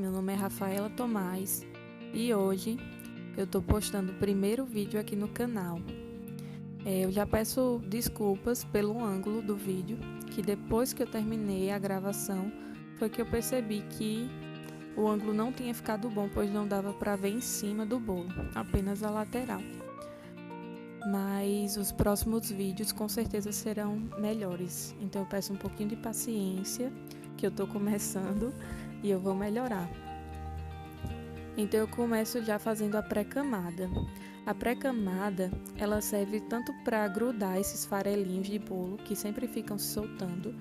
meu nome é Rafaela Tomás e hoje eu tô postando o primeiro vídeo aqui no canal. Eu já peço desculpas pelo ângulo do vídeo, que depois que eu terminei a gravação foi que eu percebi que o ângulo não tinha ficado bom, pois não dava para ver em cima do bolo, apenas a lateral. Mas os próximos vídeos com certeza serão melhores, então eu peço um pouquinho de paciência, que eu tô começando e eu vou melhorar. Então eu começo já fazendo a pré-camada. A pré-camada, ela serve tanto para grudar esses farelinhos de bolo que sempre ficam se soltando,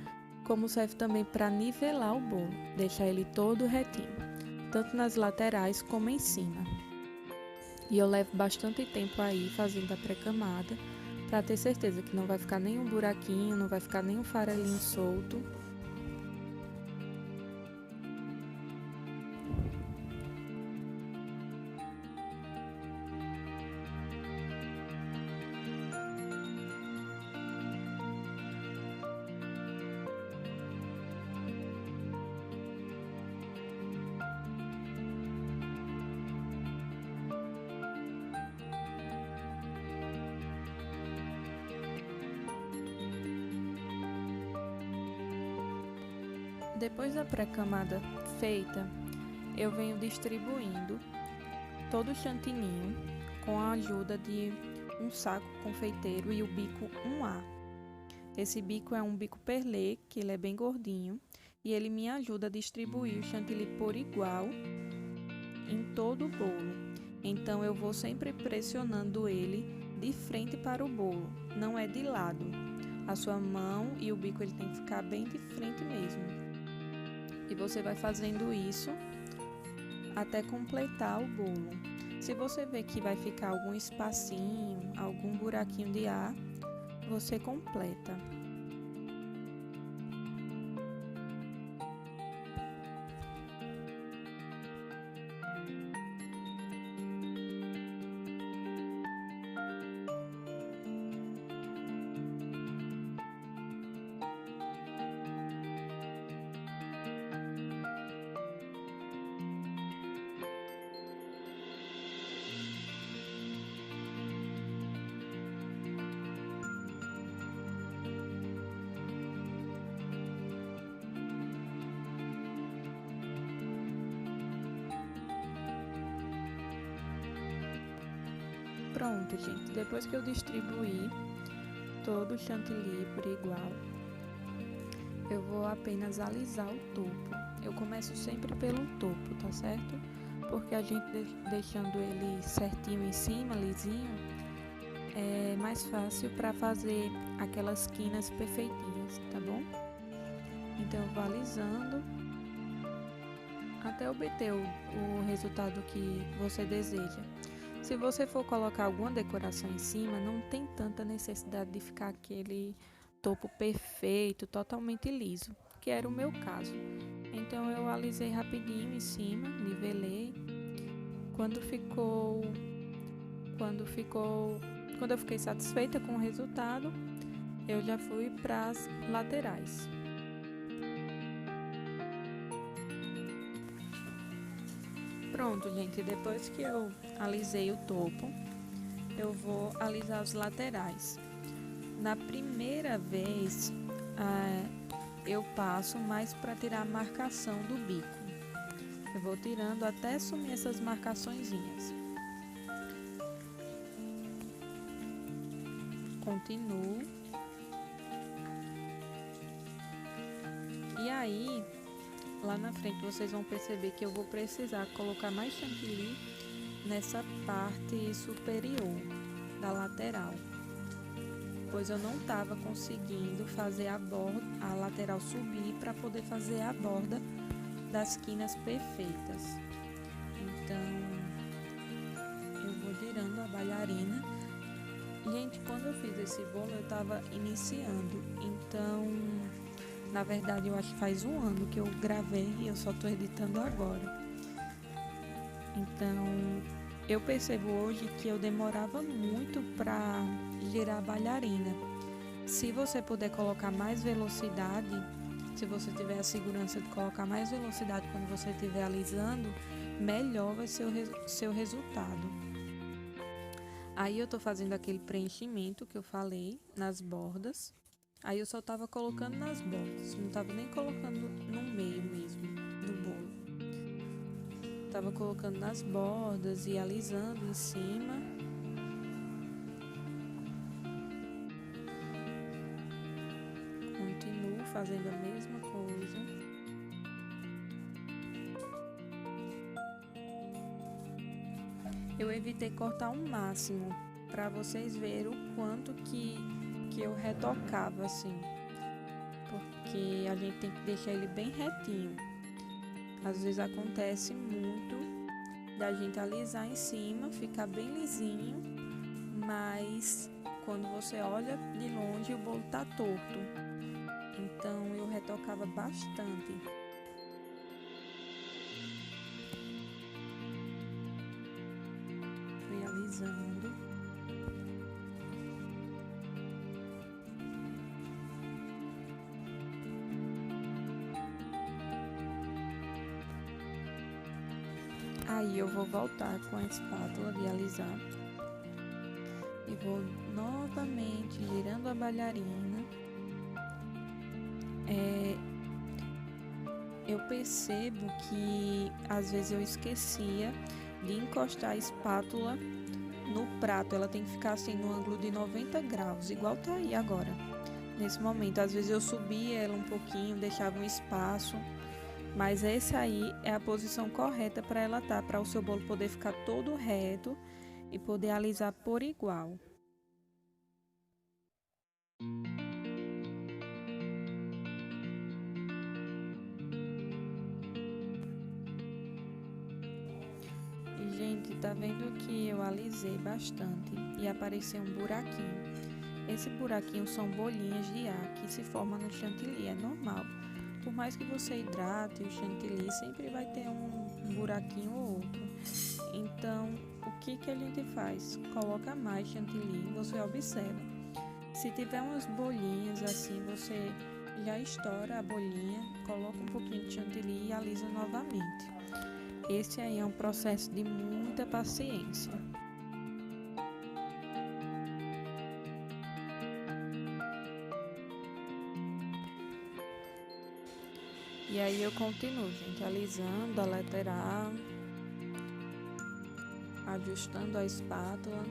como serve também para nivelar o bolo, deixar ele todo retinho, tanto nas laterais como em cima. E eu levo bastante tempo aí fazendo a pré-camada, para ter certeza que não vai ficar nenhum buraquinho, não vai ficar nenhum farelinho solto. Depois da pré-camada feita, eu venho distribuindo todo o chantininho com a ajuda de um saco confeiteiro e o bico 1A. Esse bico é um bico perlê, que ele é bem gordinho, e ele me ajuda a distribuir o chantilly por igual em todo o bolo. Então eu vou sempre pressionando ele de frente para o bolo, não é de lado. A sua mão e o bico ele tem que ficar bem de frente mesmo. E você vai fazendo isso até completar o bolo. Se você vê que vai ficar algum espacinho, algum buraquinho de ar, você completa. Pronto, gente. Depois que eu distribuir todo o chantilly por igual, eu vou apenas alisar o topo. Eu começo sempre pelo topo, tá certo? Porque a gente deixando ele certinho em cima, lisinho, é mais fácil para fazer aquelas quinas perfeitinhas, tá bom? Então eu vou alisando até obter o resultado que você deseja. Se você for colocar alguma decoração em cima, não tem tanta necessidade de ficar aquele topo perfeito, totalmente liso, que era o meu caso. Então eu alisei rapidinho em cima, nivelei. Quando eu fiquei satisfeita com o resultado, eu já fui para as laterais. Pronto, gente, depois que eu alisei o topo, eu vou alisar os laterais. Na primeira vez, eu passo mais para tirar a marcação do bico. Eu vou tirando até sumir essas marcaçõezinhas. Continuo. E aí, lá na frente vocês vão perceber que eu vou precisar colocar mais chantilly nessa parte superior da lateral, pois eu não estava conseguindo fazer a lateral subir para poder fazer a borda das quinas perfeitas. Então eu vou girando a bailarina. Gente, quando eu fiz esse bolo eu estava iniciando, então na verdade eu acho que faz um ano que eu gravei e eu só estou editando agora. Então eu percebo hoje que eu demorava muito para girar a bailarina. Se você puder colocar mais velocidade, Se você tiver a segurança de colocar mais velocidade quando você estiver alisando, melhor vai ser o seu resultado. Aí eu tô fazendo aquele preenchimento que eu falei nas bordas. Aí eu só tava colocando nas bordas, não tava nem colocando no meio mesmo do bolo. Tava colocando nas bordas e alisando em cima. Continuo fazendo a mesma coisa. Eu evitei cortar o máximo para vocês verem o quanto que eu retocava assim, porque a gente tem que deixar ele bem retinho. Às vezes acontece muito da gente alisar em cima, ficar bem lisinho, mas quando você olha de longe o bolo tá torto. Então eu retocava bastante. Fui alisando. Aí eu vou voltar com a espátula de alisar e vou novamente girando a bailarina. Eu percebo que às vezes eu esquecia de encostar a espátula no prato. Ela tem que ficar assim no ângulo de 90 graus, igual tá aí agora. Nesse momento, às vezes eu subia ela um pouquinho, deixava um espaço. Mas esse aí é a posição correta para ela estar, para o seu bolo poder ficar todo reto e poder alisar por igual. E, gente, tá vendo que eu alisei bastante e apareceu um buraquinho. Esse buraquinho são bolinhas de ar que se formam no chantilly, é normal. Por mais que você hidrate o chantilly, sempre vai ter um buraquinho ou outro. Então, o que a gente faz? Coloca mais chantilly, você observa. Se tiver umas bolinhas assim, você já estoura a bolinha, coloca um pouquinho de chantilly e alisa novamente. Esse aí é um processo de muita paciência. E aí eu continuo, gente, alisando a lateral, ajustando a espátula,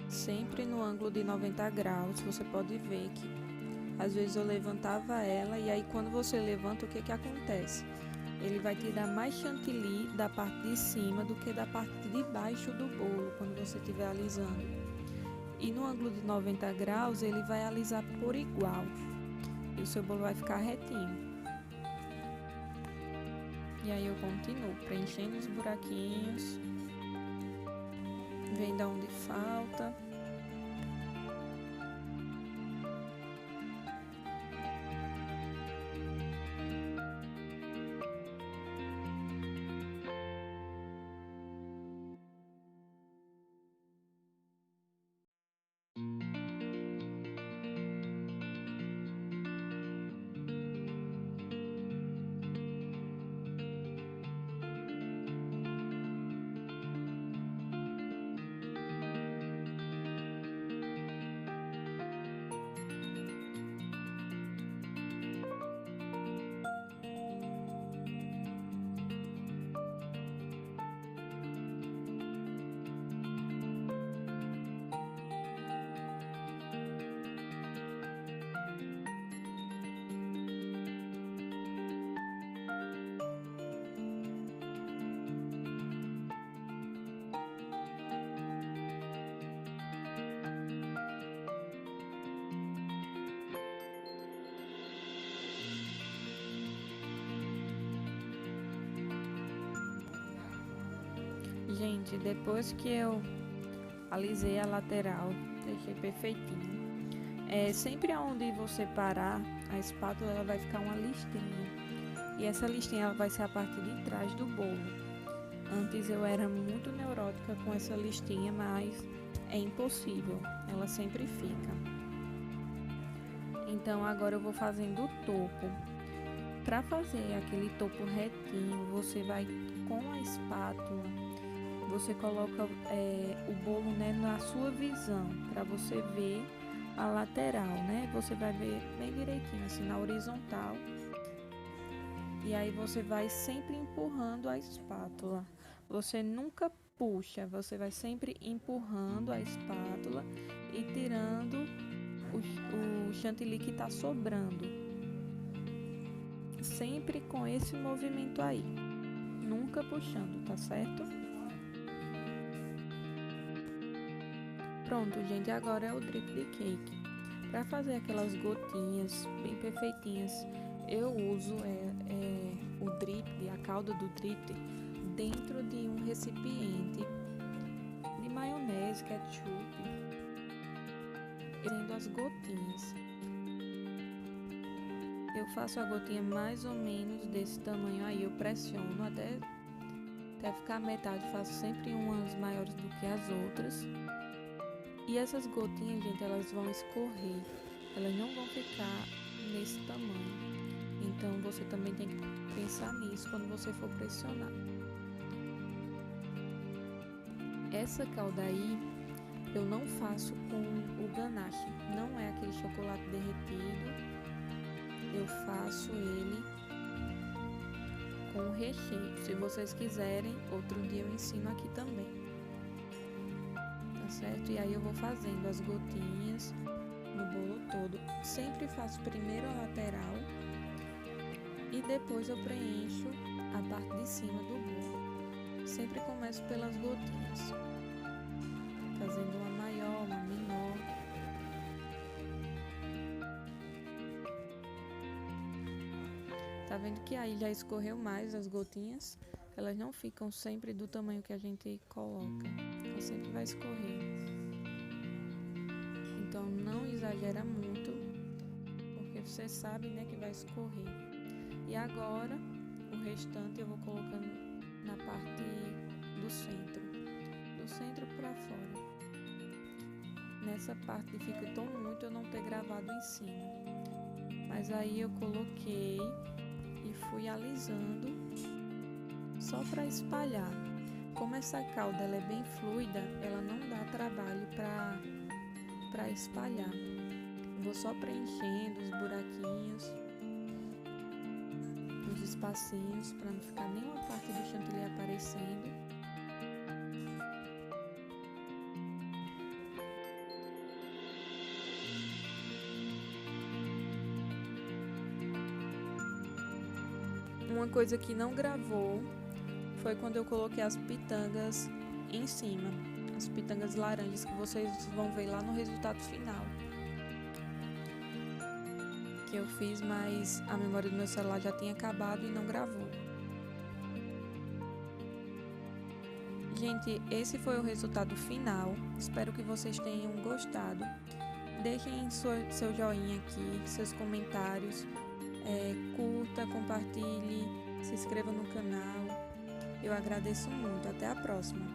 sempre no ângulo de 90 graus. Você pode ver que às vezes eu levantava ela e aí quando você levanta, o que acontece? Ele vai tirar mais chantilly da parte de cima do que da parte de baixo do bolo, quando você estiver alisando. E no ângulo de 90 graus, ele vai alisar por igual e o seu bolo vai ficar retinho. E aí eu continuo preenchendo os buraquinhos, vendo onde falta. Gente, depois que eu alisei a lateral, deixei perfeitinho. Sempre aonde você parar, a espátula ela vai ficar uma listinha. E essa listinha ela vai ser a parte de trás do bolo. Antes eu era muito neurótica com essa listinha, mas é impossível, ela sempre fica. Então agora eu vou fazendo o topo. Para fazer aquele topo retinho, você vai com a espátula, você coloca o bolo, né, na sua visão, para você ver a lateral, né? Você vai ver bem direitinho, assim, na horizontal. E aí você vai sempre empurrando a espátula. Você nunca puxa, você vai sempre empurrando a espátula e tirando o chantilly que está sobrando. Sempre com esse movimento aí, nunca puxando, tá certo? Pronto, gente, agora é o drip de cake. Para fazer aquelas gotinhas bem perfeitinhas, eu uso o drip, a calda do drip, dentro de um recipiente de maionese, ketchup, fazendo as gotinhas. Eu faço a gotinha mais ou menos desse tamanho aí, eu pressiono até ficar metade, faço sempre umas maiores do que as outras. E essas gotinhas, gente, elas vão escorrer, elas não vão ficar nesse tamanho. Então você também tem que pensar nisso quando você for pressionar. Essa calda aí eu não faço com o ganache, não é aquele chocolate derretido. Eu faço ele com o recheio. Se vocês quiserem, outro dia eu ensino aqui também. Tá certo? E aí eu vou fazendo as gotinhas no bolo todo. Sempre faço primeiro a lateral e depois eu preencho a parte de cima do bolo. Sempre começo pelas gotinhas, fazendo uma maior, uma menor. Tá vendo que aí já escorreu mais as gotinhas? Elas não ficam sempre do tamanho que a gente coloca, ela sempre vai escorrer. Então não exagera muito, porque você sabe, né, que vai escorrer. E agora o restante eu vou colocando na parte do centro para fora. Nessa parte dificultou muito eu não ter gravado em cima, mas aí eu coloquei e fui alisando só para espalhar. Como essa calda ela é bem fluida, ela não dá trabalho para espalhar. Vou só preenchendo os buraquinhos, os espacinhos, para não ficar nenhuma parte do chantilly aparecendo. Uma coisa que não gravou foi quando eu coloquei as pitangas em cima, as pitangas laranjas, que vocês vão ver lá no resultado final. Que eu fiz, mas a memória do meu celular já tinha acabado e não gravou. Gente, esse foi o resultado final. Espero que vocês tenham gostado. Deixem seu joinha aqui, seus comentários. Curta, compartilhe, se inscreva no canal. Eu agradeço muito. Até a próxima.